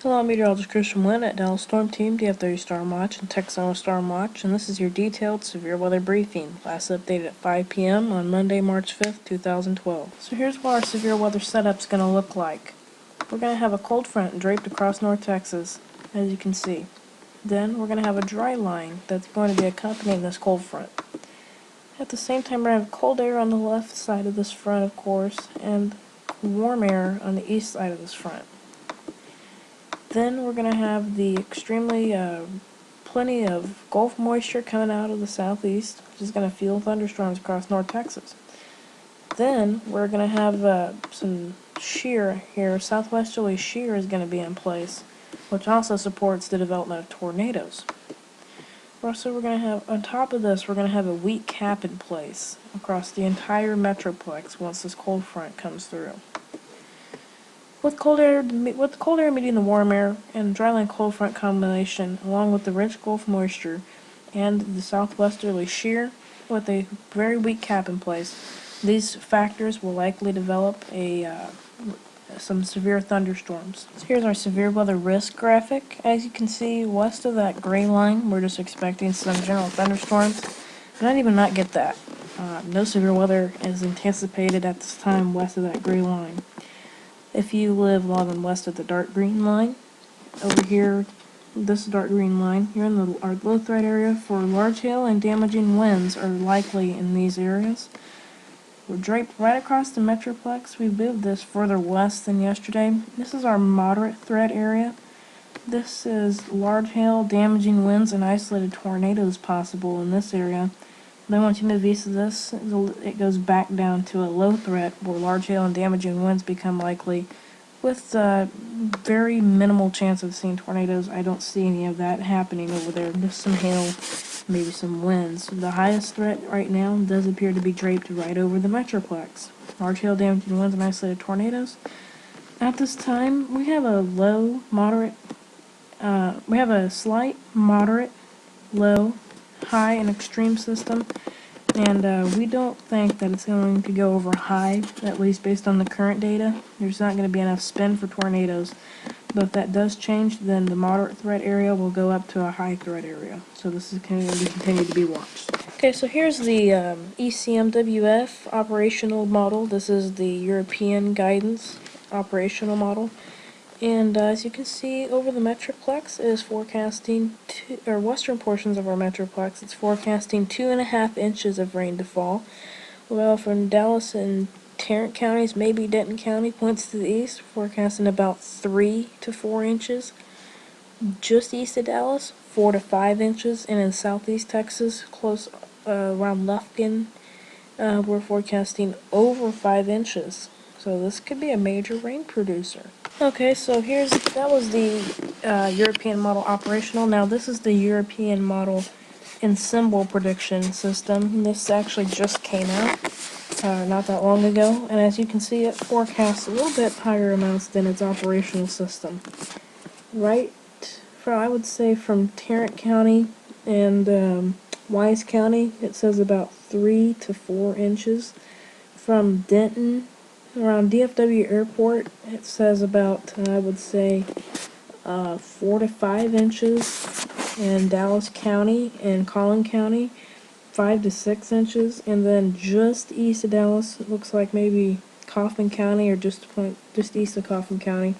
Hello, I'm meteorologist Christian Winn at Dallas Storm Team, DF30 Storm Watch, and Texano Storm Watch, and this is your detailed severe weather briefing, last updated at 5 p.m. on Monday, March 5th, 2012. So here's what our severe weather setup's going to look like. We're going to have a cold front draped across North Texas, as you can see. Then we're going to have a dry line that's going to be accompanying this cold front. At the same time, we're going to have cold air on the left side of this front, of course, and warm air on the east side of this front. Then we're going to have the extremely plenty of Gulf moisture coming out of the southeast, which is going to fuel thunderstorms across North Texas. Then we're going to have some shear here. Southwesterly shear is going to be in place, which also supports the development of tornadoes. Also, we're going to have, on top of this, we're going to have a weak cap in place across the entire metroplex once this cold front comes through. With cold air meeting the warm air and dryland cold front combination, along with the rich Gulf moisture and the southwesterly shear with a very weak cap in place, these factors will likely develop some severe thunderstorms. So here's our severe weather risk graphic. As you can see, west of that gray line, we're just expecting some general thunderstorms. But I'd even not get that. No severe weather is anticipated at this time west of that gray line. If you live along and west of the dark green line, over here, this dark green line, you're in our low threat area for large hail and damaging winds are likely in these areas. We're draped right across the metroplex. We moved this further west than yesterday. This is our moderate threat area. This is large hail, damaging winds, and isolated tornadoes possible in this area. Then once you move east of this, it goes back down to a low threat where large hail and damaging winds become likely with very minimal chance of seeing tornadoes. I don't see any of that happening over there. Just some hail, maybe some winds. The highest threat right now does appear to be draped right over the metroplex. Large hail, damaging winds, and isolated tornadoes. At this time, we have a low, moderate, we have a slight, moderate, low, high, and extreme system, and we don't think that it's going to go over high, at least based on the current data. There's not going to be enough spin for tornadoes, but if that does change, then the moderate threat area will go up to a high threat area. So this is going to continue to be watched. Okay, so here's the ECMWF operational model. This is the European guidance operational model. And as you can see, over the metroplex is forecasting, western portions of our metroplex, it's forecasting 2.5 inches of rain to fall. Well, from Dallas and Tarrant counties, maybe Denton County points to the east, forecasting about 3 to 4 inches. Just east of Dallas, 4 to 5 inches, and in southeast Texas, close around Lufkin, we're forecasting over 5 inches. So this could be a major rain producer. Okay, so that was the European model operational. Now this is the European model and symbol prediction system. This actually just came out not that long ago, and as you can see, it forecasts a little bit higher amounts than its operational system. Right from, I would say, from Tarrant County and Wise County, it says about 3 to 4 inches. From Denton, around DFW Airport, it says about, I would say, 4 to 5 inches. In Dallas County and Collin County, 5 to 6 inches. And then just east of Dallas, it looks like maybe Coffin County or just east of Coffin County,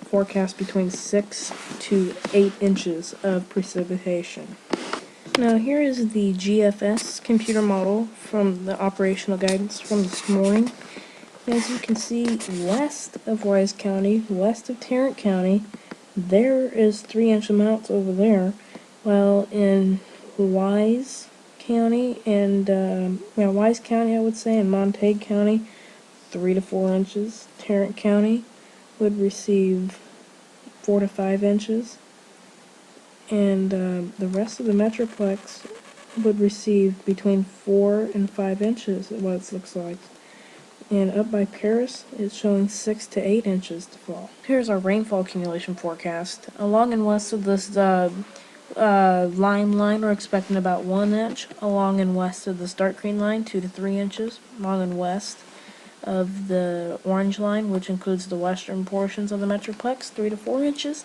forecast between 6 to 8 inches of precipitation. Now here is the GFS computer model from the operational guidance from this morning. As you can see, west of Wise County, west of Tarrant County, there is 3-inch amounts over there, while in Wise County and Wise County, I would say, and Montague County, 3 to 4 inches. Tarrant County would receive 4 to 5 inches, and the rest of the metroplex would receive between 4 and 5 inches, what it looks like. And up by Paris, it's showing 6 to 8 inches to fall. Here's our rainfall accumulation forecast. Along and west of this lime line, we're expecting about 1 inch. Along and west of this dark green line, 2 to 3 inches. Along and west. of the orange line, which includes the western portions of the Metroplex, 3 to 4 inches.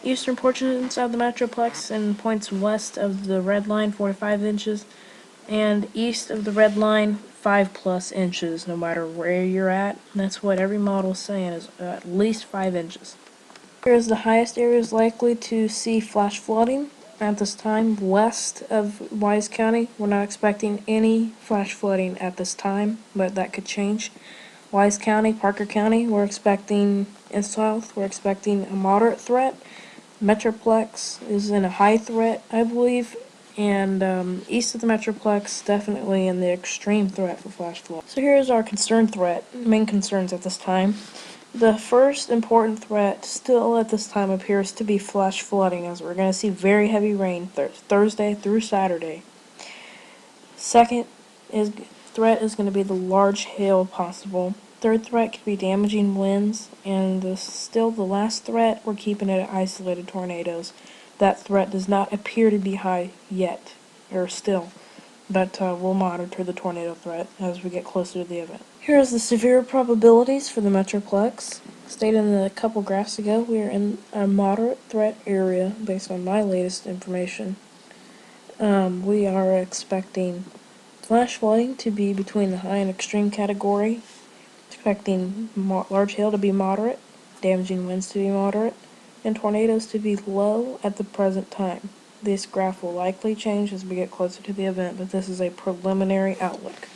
Eastern portions of the Metroplex and points west of the red line, 4 to 5 inches. And east of the red line, 5+ inches, no matter where you're at. And that's what every model is saying, is at least 5 inches. Here's the highest areas likely to see flash flooding at this time, west of Wise County. We're not expecting any flash flooding at this time, but that could change. Wise County, Parker County, we're expecting, in south, we're expecting a moderate threat. Metroplex is in a high threat, I believe, and east of the Metroplex, definitely in the extreme threat for flash flood. So here's our main concerns at this time. The first important threat still at this time appears to be flash flooding, as we're going to see very heavy rain Thursday through Saturday. Second threat is going to be the large hail possible. Third threat could be damaging winds, and still the last threat, we're keeping it at isolated tornadoes. That threat does not appear to be high yet, or still, but we'll monitor the tornado threat as we get closer to the event. Here's the severe probabilities for the Metroplex. Stated in a couple graphs ago, we are in a moderate threat area based on my latest information. We are expecting flash flooding to be between the high and extreme category, expecting large hail to be moderate, damaging winds to be moderate, and tornadoes to be low at the present time. This graph will likely change as we get closer to the event, but this is a preliminary outlook.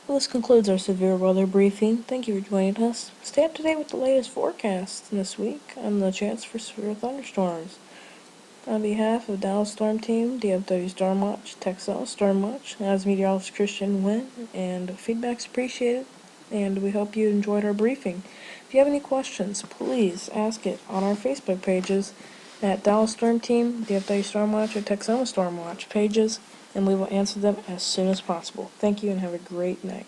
Well, this concludes our severe weather briefing. Thank you for joining us. Stay up to date with the latest forecasts this week and the chance for severe thunderstorms. On behalf of Dallas Storm Team, DFW Storm Watch, Texas Storm Watch, as meteorologist Christian Winn, and feedback's appreciated, and we hope you enjoyed our briefing. If you have any questions, please ask it on our Facebook pages at Dallas Storm Team, DFW Storm Watch, or Texoma Storm Watch pages, and we will answer them as soon as possible. Thank you and have a great night.